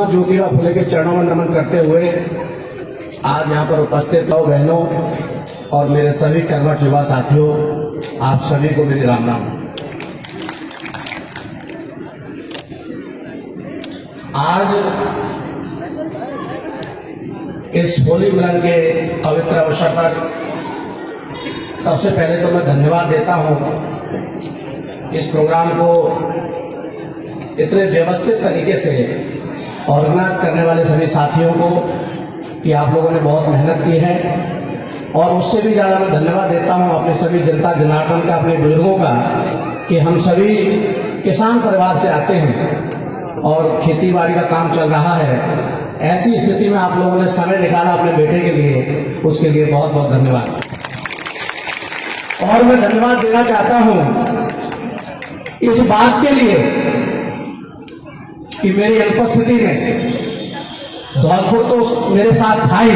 ज्योतिबा फुले के चरणों में नमन करते हुए आज यहाँ पर उपस्थित हो बहनों और मेरे सभी कर्मठ युवा साथियों, आप सभी को मेरी राम राम। आज इस होली मिलन के पवित्र अवसर पर सबसे पहले तो मैं धन्यवाद देता हूँ इस प्रोग्राम को इतने व्यवस्थित तरीके से ऑर्गेनाइज करने वाले सभी साथियों को कि आप लोगों ने बहुत मेहनत की है। और उससे भी ज़्यादा मैं धन्यवाद देता हूं अपने सभी जनता जनार्दन का, अपने बुजुर्गों का, कि हम सभी किसान परिवार से आते हैं और खेती बाड़ी का काम चल रहा है। ऐसी स्थिति में आप लोगों ने समय निकाला अपने बेटे के लिए, उसके लिए बहुत बहुत धन्यवाद। और मैं धन्यवाद देना चाहता हूं इस बात के लिए कि मेरी अनुपस्थिति में धौलपुर तो मेरे साथ था ही,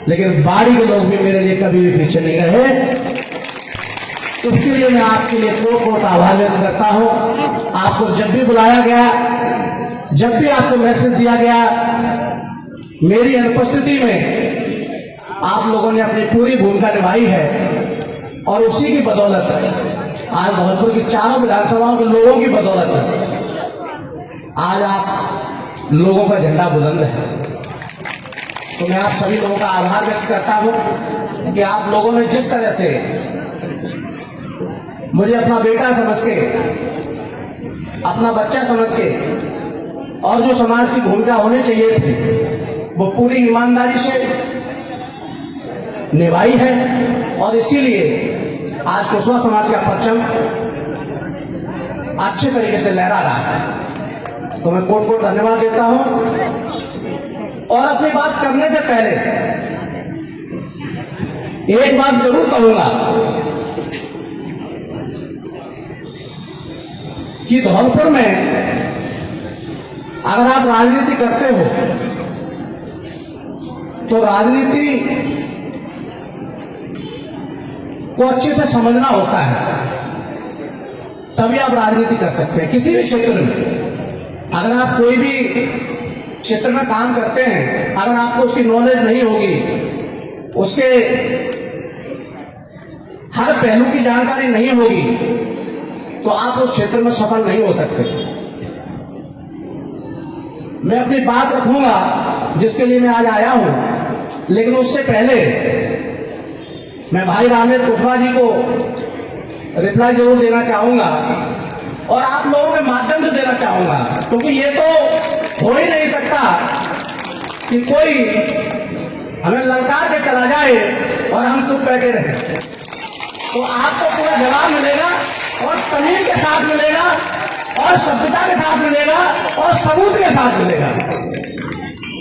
लेकिन बाड़ी के लोग भी मेरे लिए कभी भी पीछे नहीं रहे। इसके लिए मैं आपके लिए कोट आभार व्यक्त करता हूं। आपको जब भी बुलाया गया, जब भी आपको मैसेज दिया गया, मेरी अनुपस्थिति में आप लोगों ने अपनी पूरी भूमिका निभाई है। और उसी की बदौलत आज धौलपुर की चारों विधानसभाओं के लोगों की बदौलत आज आप लोगों का झंडा बुलंद है। तो मैं आप सभी लोगों का आभार व्यक्त करता हूं कि आप लोगों ने जिस तरह से मुझे अपना बेटा समझ के, अपना बच्चा समझ के, और जो समाज की भूमिका होनी चाहिए थी वो पूरी ईमानदारी से निभाई है। और इसीलिए आज कुशवाहा समाज का परचम अच्छे तरीके से लहरा रहा है। तो मैं कोट धन्यवाद देता हूं। और अपनी बात करने से पहले एक बात जरूर कहूंगा कि धौलपुर में अगर आप राजनीति करते हो तो राजनीति को अच्छे से समझना होता है, तभी आप राजनीति कर सकते हैं। किसी भी क्षेत्र में अगर आप कोई भी क्षेत्र में काम करते हैं, अगर आपको उसकी नॉलेज नहीं होगी, उसके हर पहलू की जानकारी नहीं होगी, तो आप उस क्षेत्र में सफल नहीं हो सकते। मैं अपनी बात रखूंगा जिसके लिए मैं आज आया हूं, लेकिन उससे पहले मैं भाई रामेश कुशवाहा जी को रिप्लाई जरूर देना चाहूंगा और आप लोगों के माध्यम से देना चाहूंगा, क्योंकि ये तो हो ही नहीं सकता कि कोई हमें ललकार के चला जाए और हम चुप बैठे रहे। तो आपको पूरा जवाब मिलेगा और तमीज के साथ मिलेगा और सभ्यता के साथ मिलेगा और सबूत के साथ मिलेगा।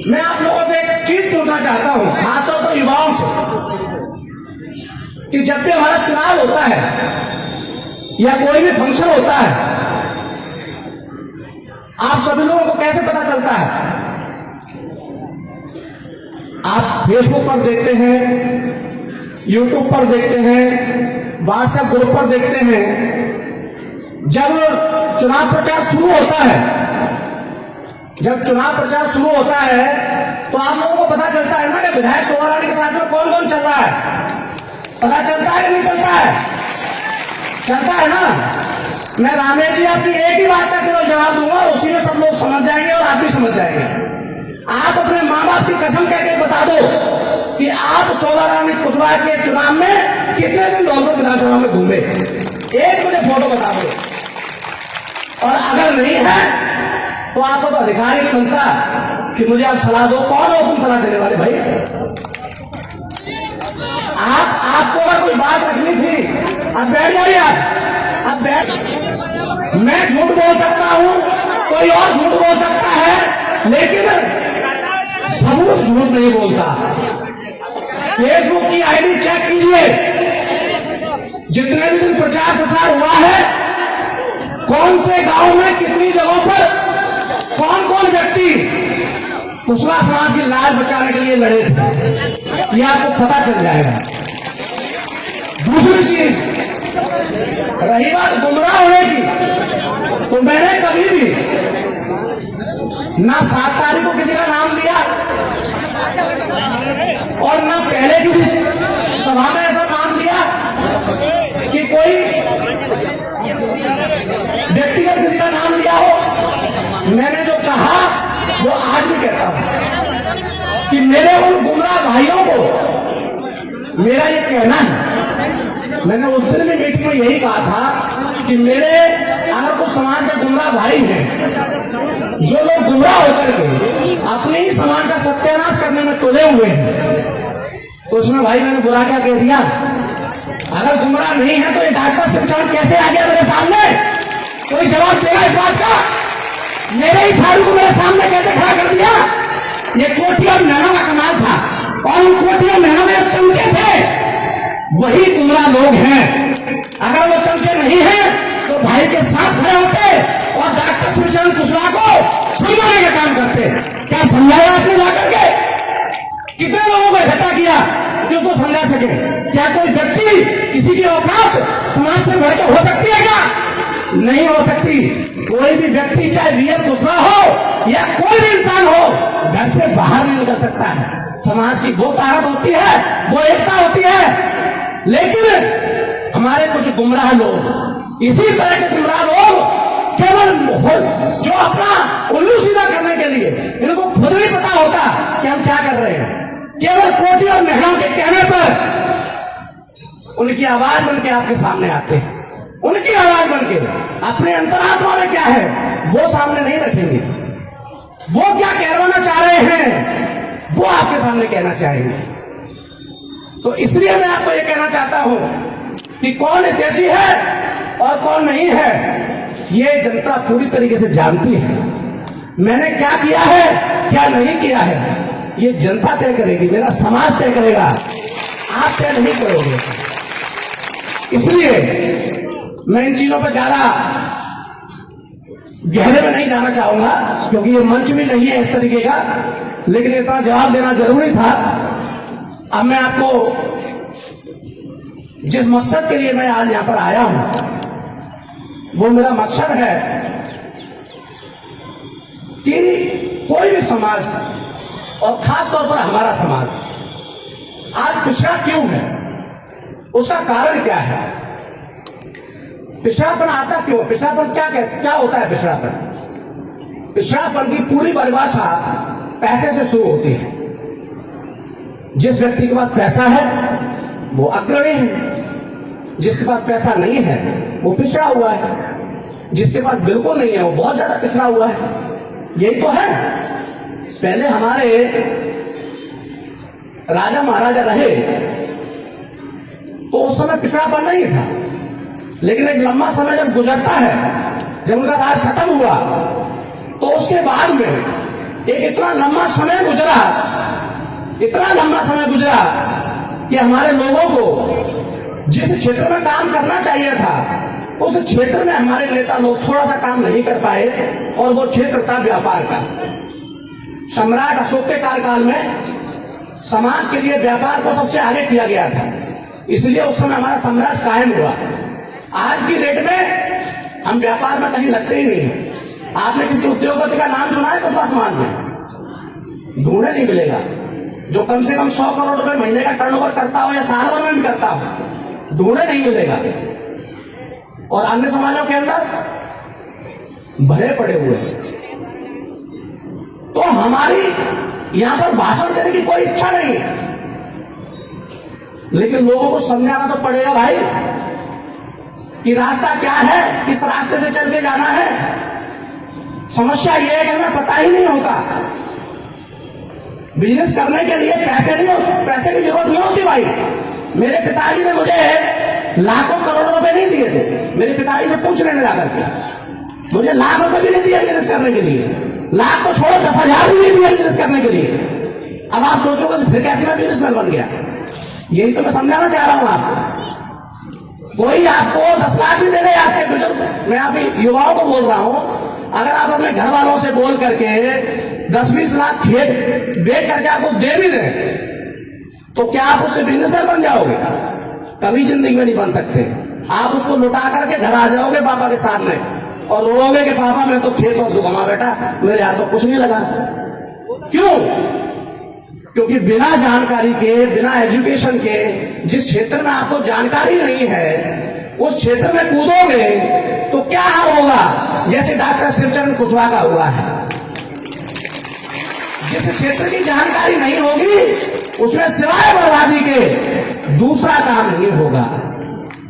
मैं आप लोगों से एक चीज पूछना चाहता हूं, खासतौर पर युवाओं से, कि जब भी हमारा चुनाव होता है या कोई भी फंक्शन होता है, आप सभी लोगों को कैसे पता चलता है? आप फेसबुक पर देखते हैं, यूट्यूब पर देखते हैं, व्हाट्सएप ग्रुप पर देखते हैं। जब चुनाव प्रचार शुरू होता है, तो आप लोगों को पता चलता है ना कि विधायक शोभा रानी के साथ में कौन कौन चल रहा है। पता चलता है कि नहीं चलता है? चलता है ना। मैं रामेश जी आपकी एक ही बात का केवल जवाब दूंगा, उसी में सब लोग समझ जाएंगे और आप भी समझ जाएंगे। आप अपने माँ बाप की कसम कह के बता दो कि आप शोभा रानी कुशवाहा के चुनाव में कितने दिन धौलपुर विधानसभा में घूमे। एक मुझे फोटो बता दो। और अगर नहीं है तो आपको तो अधिकार ही नहीं बनता कि मुझे आप सलाह दो। कौन हो तुम सलाह देने वाले भाई? आपको अगर कोई बात रखनी थी, अब बैठ जाइए। अब बैठ, मैं झूठ बोल सकता हूं, कोई और झूठ बोल सकता है, लेकिन सबूत झूठ नहीं बोलता। फेसबुक की आईडी चेक कीजिए, जितने भी दिन प्रचार प्रसार हुआ है, कौन से गांव में कितनी जगहों पर कौन कौन व्यक्ति कुशवाहा समाज की लाज बचाने के लिए लड़े थे, यह आपको पता चल जाएगा। दूसरी रही बात गुमराह होने की, तो मैंने कभी भी ना 7 तारीख को किसी का नाम लिया और ना पहले किसी सभा में ऐसा नाम लिया कि कोई व्यक्तिगत किसी का नाम लिया हो। मैंने जो कहा वो आज भी कहता हूं कि मेरे उन गुमराह भाइयों को मेरा ये कहना है, मैंने उस दिन भी मीटिंग में यही कहा था कि मेरे अगर कुछ समाज के गुमराह भाई हैं, जो लोग गुमराह होकर के अपने ही समाज का सत्यानाश करने में तुले हुए हैं, तो उसमें भाई मैंने बुरा क्या कह दिया? अगर गुमराह नहीं है तो ये डॉक्टर शिवचरण कैसे आ गया मेरे सामने? कोई जवाब देगा इस बात का? मेरे ही सारू को मेरे सामने कैसे खड़ा कर दिया? ये कोठी और महनों का कमाल था, और उन कोठी और महनों में चमचे थे वही गुमराह लोग हैं। अगर वो चमचे नहीं है तो भाई के साथ खड़े होते और डॉक्टर शिवचरण कुशवाहा को समझाने का काम करते। क्या समझाया आपने जाकर के? कितने लोगों को इकट्ठा किया कि उसको समझा सके? क्या कोई व्यक्ति किसी की औकात समाज से बढ़ के हो सकती है क्या? नहीं हो सकती। कोई भी व्यक्ति चाहे वीर कुशवाहा हो या कोई भी इंसान हो, घर से बाहर नहीं निकल सकता है। समाज की वो ताकत होती है, वो एकता होती है। लेकिन हमारे कुछ गुमराह लोग, इसी तरह के गुमराह लोग केवल जो अपना उल्लू सीधा करने के लिए, इनको खुद नहीं पता होता कि हम क्या कर रहे हैं, केवल कोठी और महिलाओं के कहने पर उनकी आवाज बन के आपके सामने आते हैं। उनकी आवाज बन के अपने अंतरात्मा में क्या है वो सामने नहीं रखेंगे। वो क्या कहना चाह रहे हैं वो आपके सामने कहना चाहेंगे। तो इसलिए मैं आपको ये कहना चाहता हूं कि कौन हितैषी है और कौन नहीं है, ये जनता पूरी तरीके से जानती है। मैंने क्या किया है, क्या नहीं किया है, ये जनता तय करेगी, मेरा समाज तय करेगा, आप तय नहीं करोगे। इसलिए मैं इन चीजों पर ज्यादा गहरे में नहीं जाना चाहूंगा, क्योंकि ये मंच भी नहीं है इस तरीके का, लेकिन इतना जवाब देना जरूरी था। अब मैं आपको जिस मकसद के लिए मैं आज यहां पर आया हूं, वो मेरा मकसद है कि कोई भी समाज, और खास तौर पर हमारा समाज आज पिछड़ा क्यों है, उसका कारण क्या है। पिछड़ापन आता क्यों? पिछड़ापन क्या होता है? पिछड़ापन की पूरी परिभाषा पैसे से शुरू होती है। जिस व्यक्ति के पास पैसा है वो अग्रणी है, जिसके पास पैसा नहीं है वो पिछड़ा हुआ है, जिसके पास बिल्कुल नहीं है वो बहुत ज्यादा पिछड़ा हुआ है। यही तो है। पहले हमारे राजा महाराजा रहे तो उस समय पिछड़ापन नहीं था, लेकिन एक लंबा समय जब गुजरता है, जब उनका राज खत्म हुआ, तो उसके बाद में एक इतना लंबा समय गुजरा कि हमारे लोगों को जिस क्षेत्र में काम करना चाहिए था उस क्षेत्र में हमारे नेता लोग थोड़ा सा काम नहीं कर पाए, और वो क्षेत्र था व्यापार का। सम्राट अशोक के कार्यकाल में समाज के लिए व्यापार को सबसे आगे किया गया था, इसलिए उस समय हमारा साम्राज्य कायम हुआ। आज की डेट में हम व्यापार में कहीं लगते ही नहीं। आपने किसी उद्योगपति का नाम सुना है कुछ समाज में? ढूंढे नहीं मिलेगा। जो कम से कम 100 करोड़ रुपए महीने का टर्नओवर करता हो या साल भर में भी करता हो, ढूंढे नहीं मिलेगा। और अन्य समाजों के अंदर भरे पड़े हुए हैं। तो हमारी यहां पर भाषण देने की कोई इच्छा नहीं है, लेकिन लोगों को समझाना तो पड़ेगा भाई कि रास्ता क्या है, किस रास्ते से चल के जाना है। समस्या यह है कि हमें पता ही नहीं होता। बिजनेस करने के लिए पैसे की जरूरत नहीं होती भाई। मेरे पिताजी ने मुझे लाखों करोड़ रुपए नहीं दिए थे। मेरे पिताजी से पूछ लेने जाकर के मुझे लाख रुपए भी नहीं दिए बिजनेस करने के लिए। लाख तो छोड़ो, 10,000 भी नहीं दिए बिजनेस करने के लिए। अब आप सोचोगे तो फिर कैसे मैं बिजनेसमैन बन गया? यही तो मैं समझाना चाह रहा हूं आपको। कोई आपको 10 लाख भी दे रहे आपके बुजुर्ग, मैं आप युवाओं को बोल रहा हूं, अगर आप अपने घर वालों से बोल करके 10-20 लाख खेत बेच करके आपको दे भी दें, तो क्या आप उससे बिजनेसमैन बन जाओगे? कभी जिंदगी में नहीं बन सकते। आप उसको लुटा करके घर आ जाओगे पापा के सामने और रोओगे कि पापा मैं तो खेत और दुगमा बेटा, मेरे यहाँ तो कुछ नहीं लगा। क्यों? क्योंकि बिना जानकारी के, बिना एजुकेशन के, जिस क्षेत्र में आपको जानकारी नहीं है उस क्षेत्र में कूदोगे तो क्या हाल होगा? जैसे डॉक्टर शिवचरण कुशवाहा का हुआ है। जिस क्षेत्र की जानकारी नहीं होगी उसमें सिवाय बर्बादी के दूसरा काम नहीं होगा।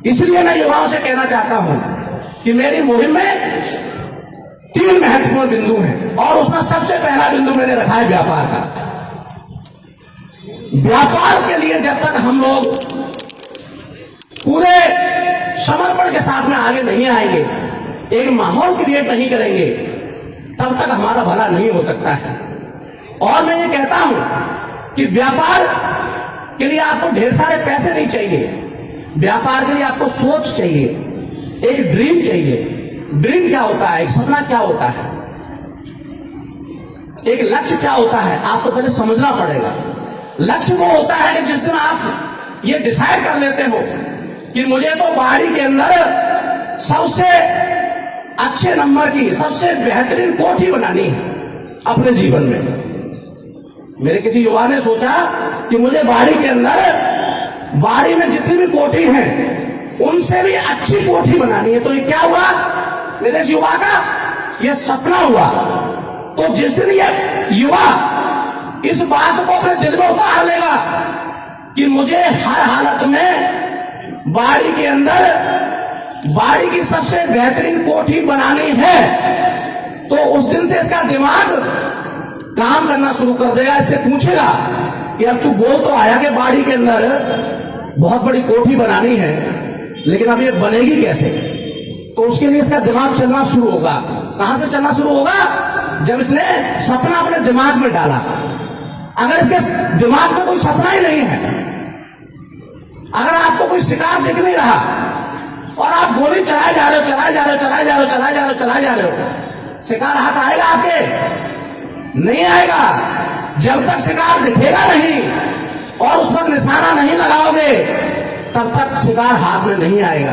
इसलिए मैं युवाओं से कहना चाहता हूं कि मेरी मुहिम में 3 महत्वपूर्ण बिंदु हैं और उसमें सबसे पहला बिंदु मैंने रखा है व्यापार का। व्यापार के लिए जब तक हम लोग पूरे समर्पण के साथ में आगे नहीं आएंगे, एक माहौल क्रिएट नहीं करेंगे, तब तक हमारा भला नहीं हो सकता है। और मैं ये कहता हूं कि व्यापार के लिए आपको ढेर सारे पैसे नहीं चाहिए, व्यापार के लिए आपको सोच चाहिए, एक ड्रीम चाहिए। ड्रीम क्या होता है? एक सपना क्या होता है? एक लक्ष्य क्या होता है? आपको पहले समझना पड़ेगा। लक्ष्य वो होता है कि जिस दिन आप ये डिसाइड कर लेते हो कि मुझे तो बाड़ी के अंदर सबसे अच्छे नंबर की, सबसे बेहतरीन कोठी बनानी है अपने जीवन में। मेरे किसी युवा ने सोचा कि मुझे बाड़ी के अंदर, बाड़ी में जितनी भी कोठी हैं उनसे भी अच्छी कोठी बनानी है। तो ये क्या हुआ मेरे इस युवा का? ये सपना हुआ। तो जिस दिन ये युवा इस बात को अपने दिल में उतार लेगा कि मुझे हर हालत में बाड़ी के अंदर बाड़ी की सबसे बेहतरीन कोठी बनानी है, तो उस दिन से इसका दिमाग काम करना शुरू कर देगा। इससे पूछेगा कि अब तू बोल तो आया कि बाड़ी के अंदर बहुत बड़ी कोठी बनानी है, लेकिन अब ये बनेगी कैसे? तो उसके लिए इसका दिमाग चलना शुरू होगा। कहां से चलना शुरू होगा? जब इसने सपना अपने दिमाग में डाला। अगर इसके दिमाग में कोई सपना ही नहीं है, अगर आपको कोई शिकार दिख नहीं रहा और आप गोली चलाए जा रहे हो, चलाए जा रहे हो, चलाए जा रहे हो, चलाए जा रहे हो, चलाए जा रहे हो, शिकार हाथ आएगा आपके? नहीं आएगा। जब तक शिकार दिखेगा नहीं और उस पर निशाना नहीं लगाओगे तब तक शिकार हाथ में नहीं आएगा।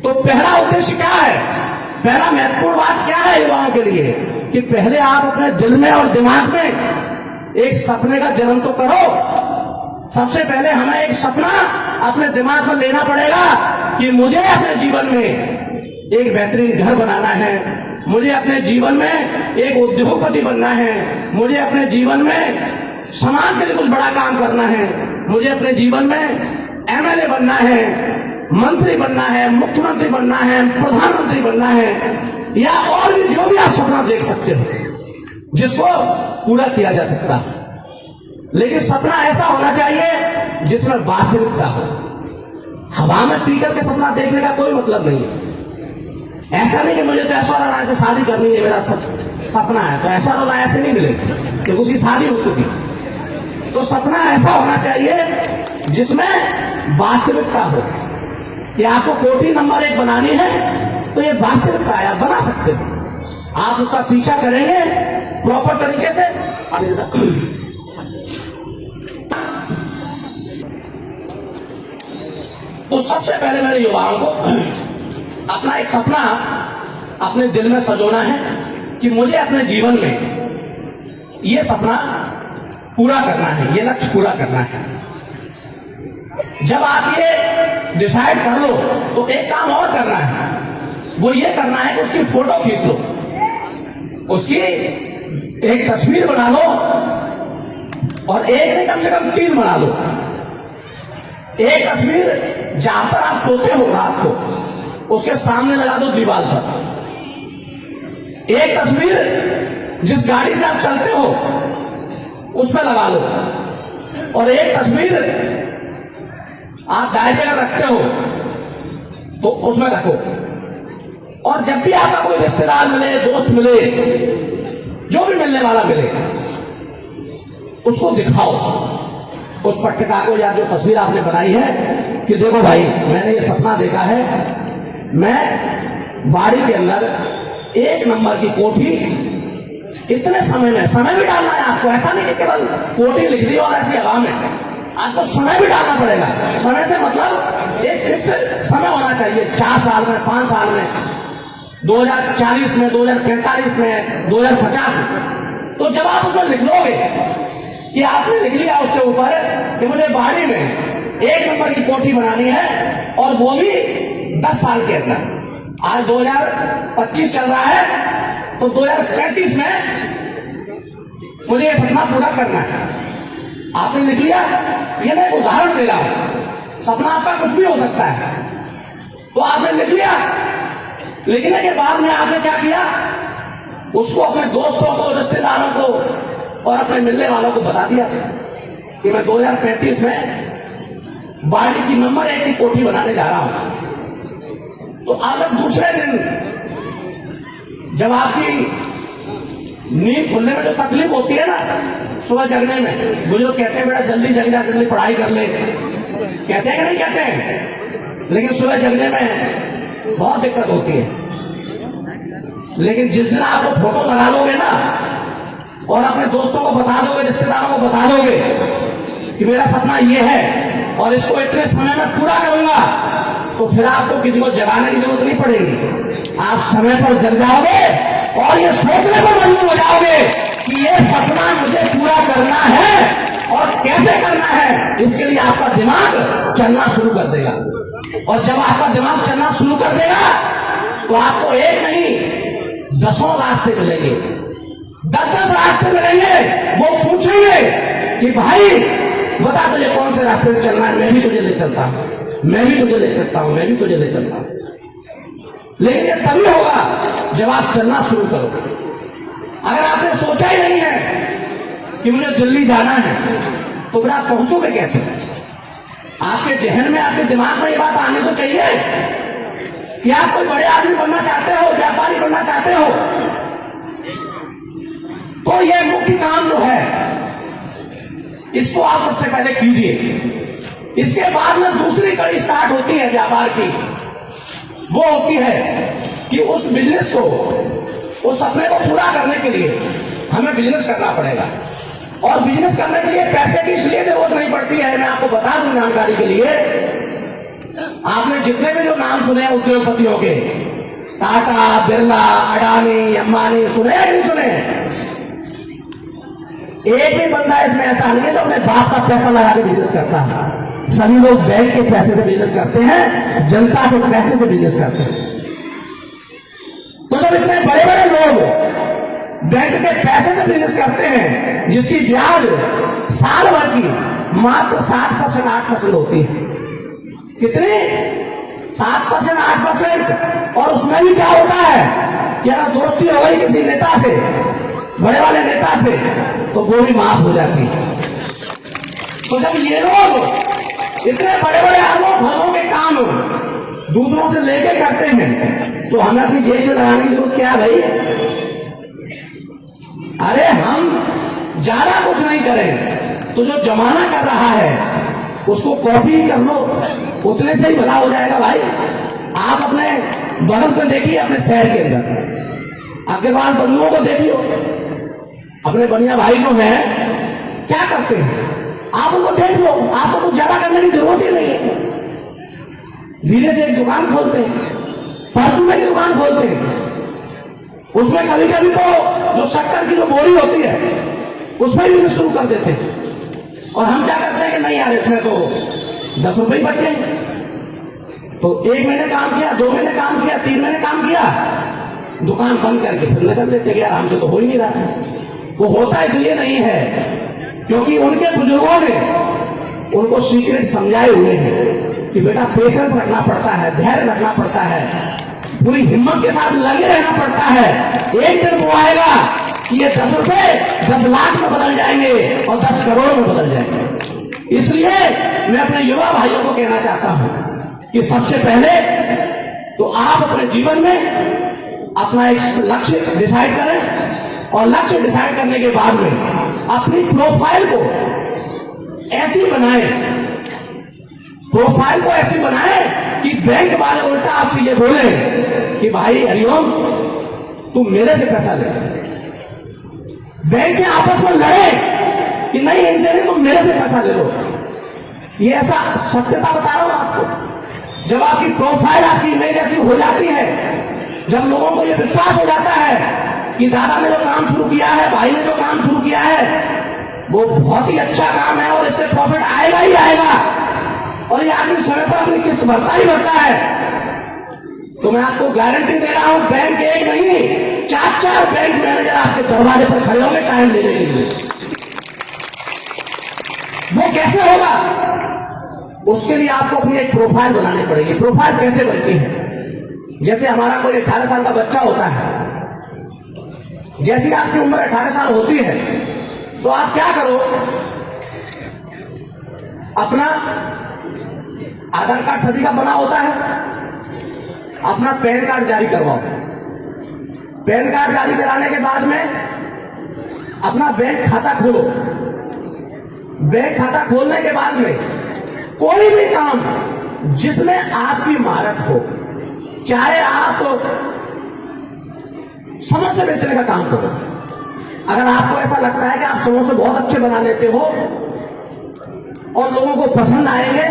तो पहला उद्देश्य क्या है? पहला महत्वपूर्ण बात क्या है युवाओं के लिए? कि पहले आप अपने दिल में और दिमाग में एक सपने का जन्म तो करो। सबसे पहले हमें एक सपना अपने दिमाग में लेना पड़ेगा कि मुझे अपने जीवन में एक बेहतरीन घर बनाना है, मुझे अपने जीवन में एक उद्योगपति बनना है, मुझे अपने जीवन में समाज के लिए कुछ बड़ा काम करना है, मुझे अपने जीवन में एमएलए बनना है, मंत्री बनना है, मुख्यमंत्री बनना है, प्रधानमंत्री बनना है, या और भी जो भी आप सपना देख सकते हो जिसको पूरा किया जा सकता है। लेकिन सपना ऐसा होना चाहिए जिसमें वास्तविकता हो। हवा में पी करके सपना देखने का कोई मतलब नहीं है। ऐसा नहीं कि मुझे तो ऐश्वर्या राय से शादी करनी है, मेरा सपना है, तो ऐश्वर्या राय ऐसे नहीं मिलेगी क्योंकि उसकी शादी हो चुकी। तो सपना ऐसा होना चाहिए जिसमें वास्तविकता हो कि आपको कोठी नंबर 1 बनानी है, तो ये वास्तविकता है, आप बना सकते हो। आप उसका पीछा करेंगे प्रॉपर तरीके से। तो सबसे पहले मेरे युवाओं को अपना एक सपना अपने दिल में सजोना है कि मुझे अपने जीवन में ये सपना पूरा करना है, ये लक्ष्य पूरा करना है। जब आप ये डिसाइड कर लो तो एक काम और करना है, वो ये करना है कि उसकी फोटो खींच लो, उसकी एक तस्वीर बना लो, और एक नहीं कम से कम 3 बना लो। एक तस्वीर जहां पर आप सोते हो रात को, उसके सामने लगा दो दीवार पर। एक तस्वीर जिस गाड़ी से आप चलते हो उसमें लगा लो, और एक तस्वीर आप डायरी अगर रखते हो तो उसमें रखो। और जब भी आपका कोई रिश्तेदार मिले, दोस्त मिले, जो भी मिलने वाला मिले, उसको दिखाओ उस पट्टिका को या जो तस्वीर आपने बनाई है कि देखो भाई, मैंने ये सपना देखा है, मैं बाड़ी के अंदर 1 नंबर की कोठी इतने समय में, समय भी डालना है आपको। ऐसा नहीं कि केवल कोठी लिख दी और ऐसी हवा में, आपको समय भी डालना पड़ेगा। समय से मतलब एक फिक्स समय होना चाहिए, 4 साल में, 5 साल में, 2040 में, 2045 में, 2050 में। तो जब आप उसमें लिख लोगे कि आपने लिख लिया उसके ऊपर कि मुझे बाड़ी में 1 नंबर की कोठी बनानी है और वो भी 10 साल के अंदर, आज 2025 चल रहा है तो 2035 में मुझे ये सपना पूरा करना है। आपने लिख लिया। ये मैं एक उदाहरण दे रहा हूं, सपना आपका कुछ भी हो सकता है। तो आपने लिख लिया। लिखने के बाद में आपने क्या किया, उसको अपने दोस्तों को, रिश्तेदारों को और अपने मिलने वालों को बता दिया कि मैं 2035 में बाड़ी की नंबर 1 की कोठी बनाने जा रहा हूं। तो आप दूसरे दिन जब आपकी नींद खुलने में जो तकलीफ होती है ना, सुबह जगने में, बुजुर्ग कहते हैं बेटा जल्दी जग जा, जल्दी पढ़ाई कर ले, कहते हैं कि नहीं कहते हैं, लेकिन सुबह जगने में बहुत दिक्कत होती है। लेकिन जिस दिन आप वो फोटो लगा लोगे ना और अपने दोस्तों को बता दोगे, रिश्तेदारों को बता दोगे कि मेरा सपना ये है और इसको इतने समय में पूरा करूंगा, तो फिर आपको किसी को जगाने की जरूरत नहीं पड़ेगी। आप समय पर जग जाओगे और ये सोचने पर मजबूर हो जाओगे कि ये सपना मुझे पूरा करना है और कैसे करना है। इसके लिए आपका दिमाग चलना शुरू कर देगा और जब आपका दिमाग चलना शुरू कर देगा तो आपको एक नहीं 10 रास्ते मिलेंगे, 10 रास्ते मिलेंगे। वो पूछेंगे कि भाई बता तुझे कौन से रास्ते से चलना है, मैं भी तुझे ले चलता हूं, मैं भी तुझे ले चलता हूं, मैं भी तुझे ले चलता हूं। लेकिन ये तभी होगा जब आप चलना शुरू करोगे। अगर आपने सोचा ही नहीं है कि मुझे दिल्ली जाना है तो फिर आप पहुंचोगे कैसे? आपके जहन में, आपके दिमाग में ये बात आनी तो चाहिए कि आप कोई बड़े आदमी बनना चाहते हो, व्यापारी बनना चाहते हो, तो ये मुख्य काम जो है इसको आप सबसे पहले कीजिए। इसके बाद में दूसरी कड़ी स्टार्ट होती है व्यापार की। वो होती है कि उस बिजनेस को, उस सपने को पूरा करने के लिए हमें बिजनेस करना पड़ेगा। और बिजनेस करने के लिए पैसे की इसलिए जरूरत नहीं पड़ती है, मैं आपको बता दूं जानकारी के लिए। आपने जितने भी जो नाम सुने उद्योगपतियों के, टाटा, बिरला, अडानी, अंबानी, सुने या नहीं सुने? एक भी बंदा इसमें ऐसा नहीं है जो अपने बाप का पैसा लगा के बिजनेस करता है। सभी लोग बैंक के पैसे से बिजनेस करते हैं, जनता के पैसे से बिजनेस करते हैं। तो जब इतने बड़े बड़े लोग बैंक के पैसे से बिजनेस करते हैं जिसकी ब्याज साल भर की मात्र 7%, 8% होती है। कितनी? 7%, 8%। और उसमें भी क्या होता है कि अगर दोस्ती हो गई किसी नेता से, बड़े वाले नेता से, तो वो भी माफ हो जाती है। तो जब ये लोग इतने बड़े बड़े अरबों खरबों के काम दूसरों से लेके करते हैं तो हमें अपनी जेब से लगाने की जरूरत क्या है भाई? अरे हम ज्यादा कुछ नहीं करें तो जो जमाना कर रहा है उसको कॉपी कर लो, उतने से ही भला हो जाएगा भाई। आप अपने बगल पे देखिए, अपने शहर के अंदर आपके बाद बंधुओं को देखिए, अपने बनिया भाई जो है क्या करते हैं, आप उनको देख लो। आपको कुछ ज्यादा करने की जरूरत ही नहीं है। धीरे से एक दुकान खोलते हैं, परचून की दुकान खोलते हैं, उसमें कभी कभी तो जो शक्कर की जो बोरी होती है उसमें भी शुरू कर देते हैं। और हम क्या करते हैं कि नहीं यार इसमें तो 10 रुपए बच गए। तो 1 महीने काम किया, 2 महीने काम किया, 3 महीने काम किया, दुकान बंद करके फिर निकल देते कि यार हमसे तो हो ही नहीं रहा। वो होता इसलिए नहीं है क्योंकि उनके बुजुर्गों ने उनको सीक्रेट समझाए हुए हैं कि बेटा पेशेंस रखना पड़ता है, धैर्य रखना पड़ता है, पूरी हिम्मत के साथ लगे रहना पड़ता है। एक दिन वो आएगा कि ये 10 रुपए 10 लाख में बदल जाएंगे और 10 करोड़ में बदल जाएंगे। इसलिए मैं अपने युवा भाइयों को कहना चाहता हूं कि सबसे पहले तो आप अपने जीवन में अपना एक लक्ष्य डिसाइड करें और लक्ष्य डिसाइड करने के बाद में अपनी प्रोफाइल को ऐसी बनाएं, प्रोफाइल को ऐसी बनाएं कि बैंक वाले उल्टा आपसे ये बोले कि भाई हरिओम तू मेरे से पैसा ले। बैंक के आपस में लड़े कि नहीं इनसे नहीं, तुम मेरे से पैसा ले लो। ये ऐसा सत्यता बता रहा हूं आपको। जब आपकी प्रोफाइल, आपकी इमेज ऐसी हो जाती है, जब लोगों को ये विश्वास हो जाता है कि दादा ने जो काम शुरू किया है, भाई ने जो काम शुरू किया है, वो बहुत ही अच्छा काम है और इससे प्रॉफिट आएगा ही आएगा, और ये आदमी समय पर अपनी किस्त भरता ही भरता है, तो मैं आपको गारंटी दे रहा हूं, बैंक एक नहीं 4-4 बैंक मैनेजर आपके दरवाजे पर खड़े होंगे टाइम लेने के लिए। वो कैसे होगा? उसके लिए आपको अपनी एक प्रोफाइल बनानी पड़ेगी। प्रोफाइल कैसे बनती है? जैसे हमारा कोई 18 साल का बच्चा होता है, जैसी आपकी उम्र 18 साल होती है, तो आप क्या करो, अपना आधार कार्ड सभी का बना होता है, अपना पैन कार्ड जारी करवाओ। पैन कार्ड जारी कराने के बाद में अपना बैंक खाता खोलो। बैंक खाता खोलने के बाद में कोई भी काम जिसमें आपकी महारत हो, चाहे आप समोसे बेचने का काम करो, अगर आपको ऐसा लगता है कि आप समोसे बहुत अच्छे बना लेते हो और लोगों को पसंद आएंगे,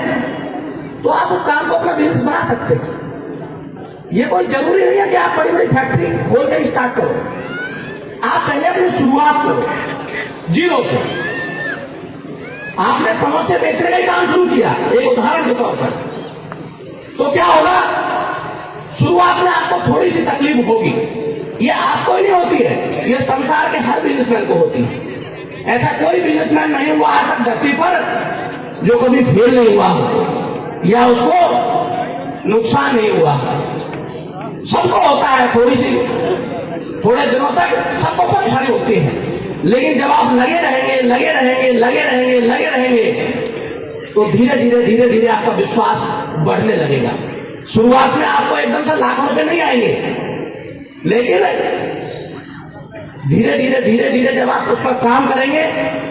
तो आप उस काम को अपना बिजनेस बना सकते हैं। ये कोई जरूरी नहीं है कि आप बड़ी बड़ी फैक्ट्री खोल के स्टार्ट करो। आप पहले अपनी शुरुआत करो जीरो से। आपने समोसे बेचने का ही काम शुरू किया, एक उदाहरण के तौर पर, तो क्या होगा, शुरुआत में आपको थोड़ी सी तकलीफ होगी। ये आपको ही नहीं होती है, ये संसार के हर बिजनेसमैन को होती है। ऐसा कोई बिजनेसमैन नहीं हुआ आज तक धरती पर जो कभी फेल नहीं हुआ हो या उसको नुकसान नहीं हुआ। सबको होता है, थोड़े दिनों तक सबको परेशानी होती है, लेकिन जब आप लगे रहेंगे तो धीरे धीरे आपका विश्वास बढ़ने लगेगा। शुरुआत में आपको एकदम से लाखों रुपए नहीं आएंगे, लेकिन धीरे धीरे जब आप उस पर काम करेंगे,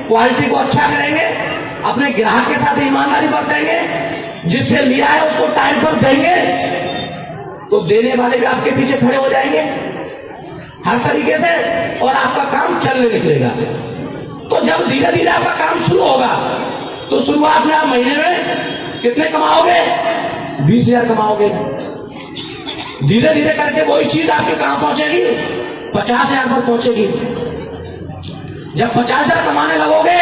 क्वालिटी को अच्छा करेंगे, अपने ग्राहक के साथ ईमानदारी बरतेंगे, जिससे लिया है उसको टाइम पर देंगे, तो देने वाले भी आपके पीछे खड़े हो जाएंगे हर तरीके से, और आपका काम चलने निकलेगा। तो जब धीरे धीरे आपका काम शुरू होगा, तो शुरुआत में आप महीने में कितने कमाओगे? 20,000 कमाओगे। धीरे धीरे करके वही चीज आपके कहां पहुंचेगी? 50,000 पर पहुंचेगी। जब 50,000 कमाने लगोगे,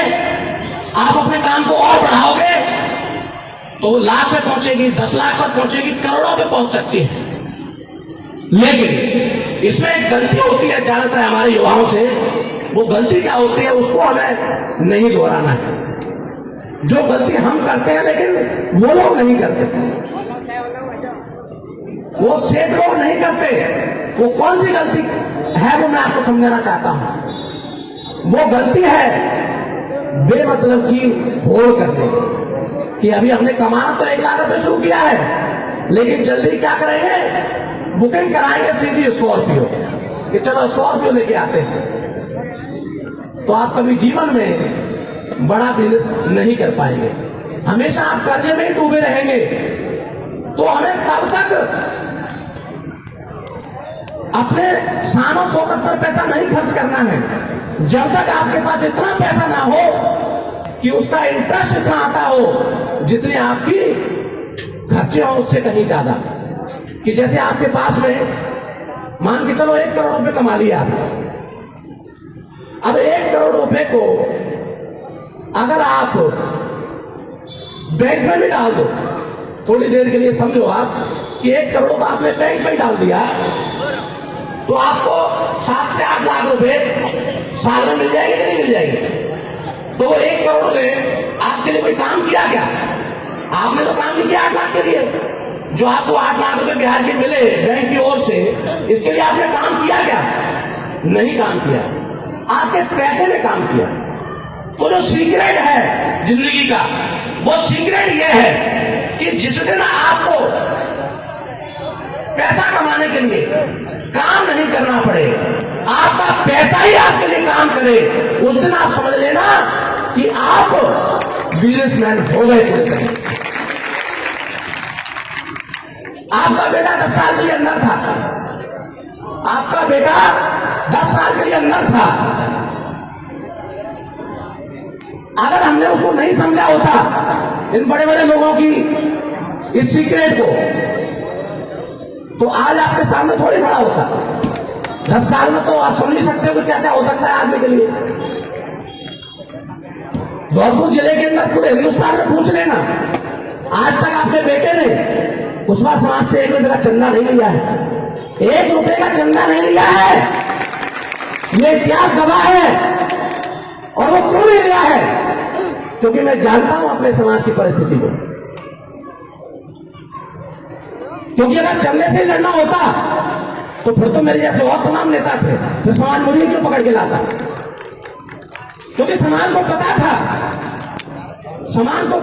आप अपने काम को और बढ़ाओगे, तो लाख पे पहुंचेगी, 10 लाख पर पहुंचेगी, करोड़ों पे पहुंच सकती है। लेकिन इसमें एक गलती होती है ज्यादातर हमारे युवाओं से। वो गलती क्या होती है, उसको हमें नहीं दोहराना है। जो गलती हम करते हैं लेकिन वो लोग नहीं करते, वो सेठ लोग नहीं करते। वो कौन सी गलती है वो मैं आपको समझाना चाहता हूं। वो गलती है बेमतलब की होड़ करते, कि अभी हमने कमाना तो 1 लाख रुपए शुरू किया है, लेकिन जल्दी क्या करेंगे, बुकिंग कराएंगे सीधी स्कॉर्पियो, कि चलो स्कॉर्पियो लेके आते हैं। तो आप कभी जीवन में बड़ा बिजनेस नहीं कर पाएंगे, हमेशा आप कर्जे में ही डूबे रहेंगे। तो हमें तब तक अपने शानो शौकत पर पैसा नहीं खर्च करना है, जब तक आपके पास इतना पैसा ना हो कि उसका इंटरेस्ट इतना आता हो जितने आपकी खर्चे हो उससे कहीं ज्यादा। कि जैसे आपके पास में मान के चलो 1 करोड़ रुपए कमा लिया, अब 1 करोड़ रुपए को अगर आप बैंक में भी डाल दो, थोड़ी देर के लिए समझो आप कि 1 करोड़ को आपने बैंक में डाल दिया, तो आपको 7 से 8 लाख रुपए साल में मिल जाएंगे कि नहीं मिल जाएंगे? तो 1 करोड़ ने आपके लिए कोई काम किया क्या? आपने तो काम नहीं किया 8 लाख के लिए। जो आपको 8 लाख रुपए ब्याज के मिले बैंक की ओर से, इसके लिए आपने काम किया क्या? नहीं काम किया, आपके पैसे ने काम किया। तो जो सीक्रेट है जिंदगी का, वो सीक्रेट ये है कि जिस दिन आपको पैसा कमाने के लिए काम नहीं करना पड़े, आपका पैसा ही आपके लिए काम करे, उस दिन आप समझ लेना कि आप बिजनेसमैन हो गए। आपका बेटा 10 साल के लिए अंदर था, आपका बेटा 10 साल के लिए अंदर था, अगर हमने उसको नहीं समझा होता इन बड़े बड़े लोगों की इस सीक्रेट को, तो आज आपके सामने थोड़ी खड़ा होता। 10 साल में तो आप समझ ही सकते हो कि क्या क्या हो सकता है आदमी के लिए। धौलपुर जिले के अंदर पूरे हिंदुस्तान में पूछ लेना, आज तक आपके बेटे ने कुशवाहा समाज से 1 रुपए का चंदा नहीं लिया है। 1 रुपए का चंदा नहीं लिया है, ये इतिहास गवाह है। और वो क्यों नहीं लिया है? क्योंकि मैं जानता हूं अपने समाज की परिस्थिति को। क्योंकि अगर चंदे से लड़ना होता तो फिर तो मेरे जैसे और तमाम नेता थे, फिर समाज मुझे क्यों पकड़ के लाता? क्योंकि समाज को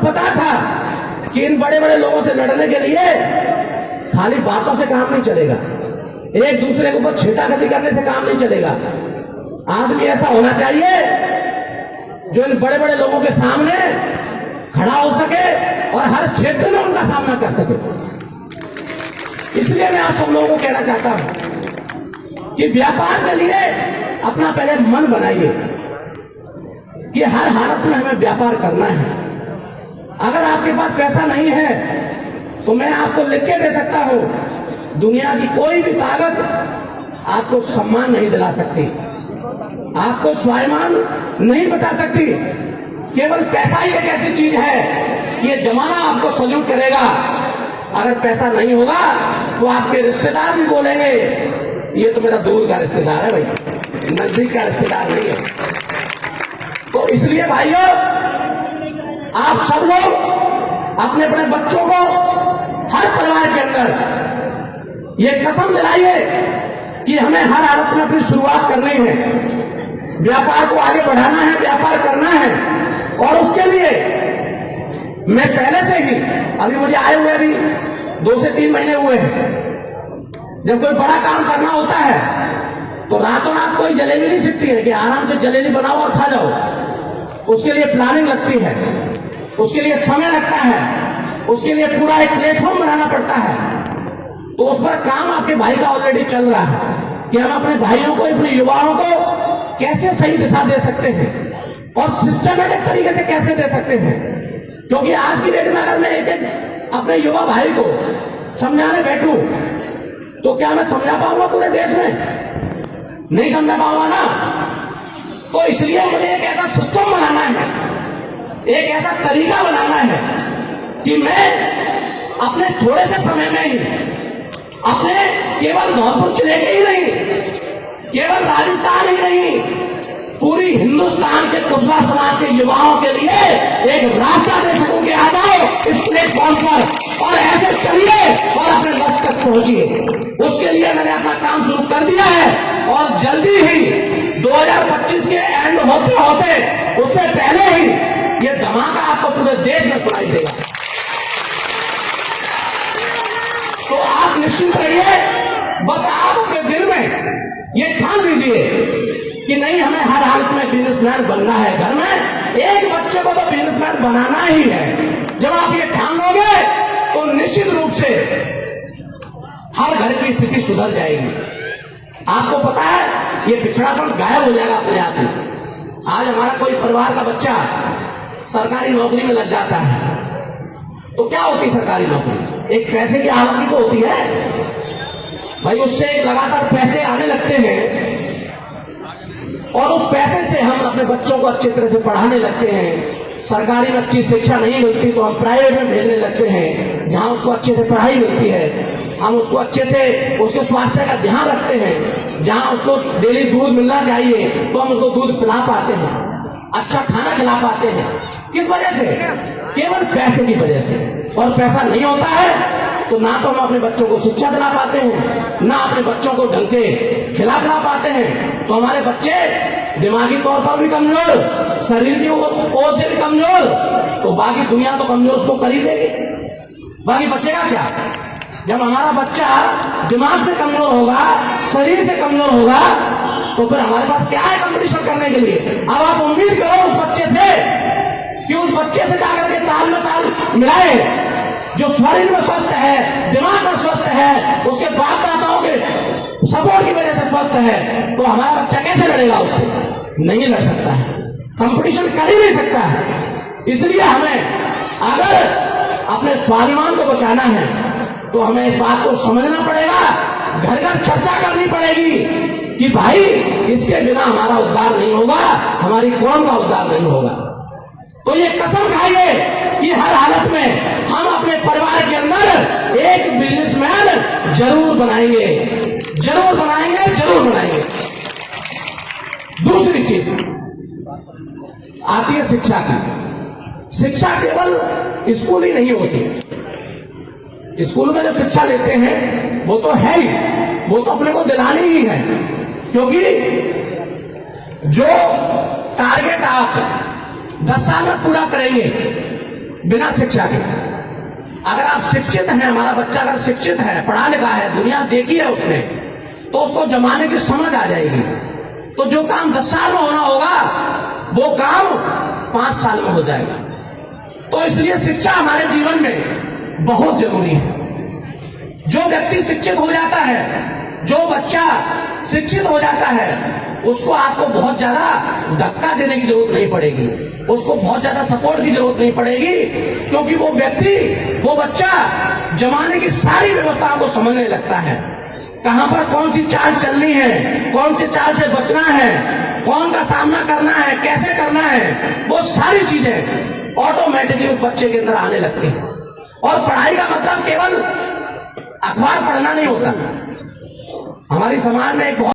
पता था कि इन बड़े बड़े लोगों से लड़ने के लिए खाली बातों से काम नहीं चलेगा, एक दूसरे के ऊपर छेड़खानी करने से काम नहीं चलेगा। आदमी ऐसा होना चाहिए जो इन बड़े बड़े लोगों के सामने खड़ा हो सके और हर क्षेत्र में उनका सामना कर सके। इसलिए मैं आप सब लोगों को कहना चाहता हूं कि व्यापार के लिए अपना पहले मन बनाइए कि हर हालत में हमें व्यापार करना है। अगर आपके पास पैसा नहीं है तो मैं आपको लिख के दे सकता हूं, दुनिया की कोई भी ताकत आपको सम्मान नहीं दिला सकती, आपको स्वाभिमान नहीं बचा सकती। केवल पैसा ही एक ऐसी चीज है कि ये जमाना आपको सल्यूट करेगा। अगर पैसा नहीं होगा तो आपके रिश्तेदार भी बोलेंगे ये तो मेरा दूर का रिश्तेदार है भाई, नजदीक का रिश्तेदार नहीं है। तो इसलिए भाइयों, आप सब लोग अपने अपने बच्चों को हर परिवार के अंदर ये कसम दिलाइए कि हमें हर हालत में अपनी शुरुआत करनी है, व्यापार को आगे बढ़ाना है, व्यापार करना है। और उसके लिए मैं पहले से ही, अभी मुझे आए हुए भी 2 से 3 महीने हुए हैं, जब कोई बड़ा काम करना होता है तो रातों रात कोई जलेबी नहीं सीखती है कि आराम से जलेबी बनाओ और खा जाओ। उसके लिए प्लानिंग लगती है, उसके लिए समय लगता है, उसके लिए पूरा एक प्लेटफॉर्म बनाना पड़ता है। तो उस पर काम आपके भाई का ऑलरेडी चल रहा है कि हम अपने भाइयों को, अपने युवाओं को कैसे सही दिशा दे सकते हैं और सिस्टमेटिक तरीके से कैसे दे सकते हैं। क्योंकि आज की डेट में अगर मैं एक अपने युवा भाई को समझाने बैठूं तो क्या मैं समझा पाऊंगा पूरे देश में? नहीं समझा पाऊंगा ना। तो इसलिए मुझे एक ऐसा सिस्टम बनाना है, एक ऐसा तरीका बनाना है कि मैं अपने थोड़े से समय में ही अपने केवल धौलपुर जिले के ही नहीं, केवल राजस्थान ही नहीं, पूरी हिंदुस्तान के कुशवाहा समाज के युवाओं के लिए एक रास्ता दे सकूं कि आ जाओ इस प्लेटफॉर्म पर और ऐसे चलिए और अपने लक्ष्य तक पहुंचिए। उसके लिए मैंने अपना काम शुरू कर दिया है और जल्दी ही 2025 के एंड होते होते उससे पहले ही ये धमाका आपको पूरे देश में सुनाई देगा। तो आप निश्चिंत रहिए, बस आप अपने दिल में ये ठान लीजिए कि नहीं, हमें हर हालत में बिजनेसमैन बनना है। घर में एक बच्चे को तो बिजनेसमैन बनाना ही है। जब आप ये ठान लोगे तो निश्चित रूप से हर घर की स्थिति सुधर जाएगी। आपको पता है ये पिछड़ापन गायब हो जाएगा अपने आप ही। आज हमारा कोई परिवार का बच्चा सरकारी नौकरी में लग जाता है तो क्या होती है सरकारी नौकरी? एक पैसे की आवक तो होती है भाई, उससे लगातार पैसे आने लगते हैं और उस पैसे से हम अपने बच्चों को अच्छी तरह से पढ़ाने लगते हैं। सरकारी में अच्छी शिक्षा नहीं मिलती तो हम प्राइवेट में भेजने लगते हैं, जहां उसको अच्छे से पढ़ाई मिलती है। हम उसको अच्छे से उसके स्वास्थ्य का ध्यान रखते हैं, जहां उसको डेली दूध मिलना चाहिए तो हम उसको दूध पिला पाते हैं, अच्छा खाना खिला पाते हैं। किस वजह से? केवल पैसे की वजह से। और पैसा नहीं होता है तो ना तो हम अपने बच्चों को शिक्षा दिला पाते हैं, ना अपने बच्चों को ढंग से खिला पिला पाते हैं। तो हमारे बच्चे दिमागी तौर पर भी कमजोर, शरीर की ओर से भी कमजोर, तो बाकी दुनिया तो कमजोर उसको कर ही देगी। बाकी बचेगा क्या? जब हमारा बच्चा दिमाग से कमजोर होगा, शरीर से कमजोर होगा, तो फिर हमारे पास क्या है कंपटीशन करने के लिए? अब आप उम्मीद करो उस बच्चे से कि उस बच्चे से जाकर के ताल में ताल मिलाए जो शरीर में स्वस्थ है, दिमाग में स्वस्थ है, उसके बाप दादाओं के सपोर्ट की वजह से स्वस्थ है। तो हमारा बच्चा कैसे लड़ेगा उससे? नहीं लड़ सकता है। कंपटीशन कर ही नहीं सकता है। इसलिए हमें अगर अपने स्वाभिमान को बचाना है तो हमें इस बात को समझना पड़ेगा, घर घर चर्चा करनी पड़ेगी कि भाई इसके बिना हमारा उद्धार नहीं होगा, हमारी कौम का उद्धार नहीं होगा। तो ये कसम खाइए कि हर हालत में हम अपने परिवार के अंदर एक बिजनेसमैन जरूर बनाएंगे, जरूर बनाएंगे, जरूर बनाएंगे। दूसरी चीज आती है शिक्षा की। शिक्षा केवल स्कूल ही नहीं होती। स्कूल में जो शिक्षा लेते हैं वो तो है ही, वो तो अपने को दिलानी ही है, क्योंकि जो टारगेट आप 10 साल में पूरा करेंगे बिना शिक्षा के, अगर आप शिक्षित हैं, हमारा बच्चा अगर शिक्षित है, पढ़ा लिखा है, दुनिया देखी है उसने, तो उसको जमाने की समझ आ जाएगी। तो जो काम 10 साल में होना होगा वो काम 5 साल में हो जाएगा। तो इसलिए शिक्षा हमारे जीवन में बहुत जरूरी है। जो व्यक्ति शिक्षित हो जाता है, जो बच्चा शिक्षित हो जाता है, उसको आपको बहुत ज्यादा धक्का देने की जरूरत नहीं पड़ेगी, उसको बहुत ज्यादा सपोर्ट की जरूरत नहीं पड़ेगी, क्योंकि वो व्यक्ति, वो बच्चा जमाने की सारी व्यवस्थाओं को समझने लगता है। कहां पर कौन सी चाल चलनी है, कौन सी चाल से बचना है, कौन का सामना करना है, कैसे करना है, वो सारी चीजें ऑटोमेटिकली उस बच्चे के अंदर आने लगती हैं। और पढ़ाई का मतलब केवल अखबार पढ़ना नहीं होता। हमारी समाज में एक बहुत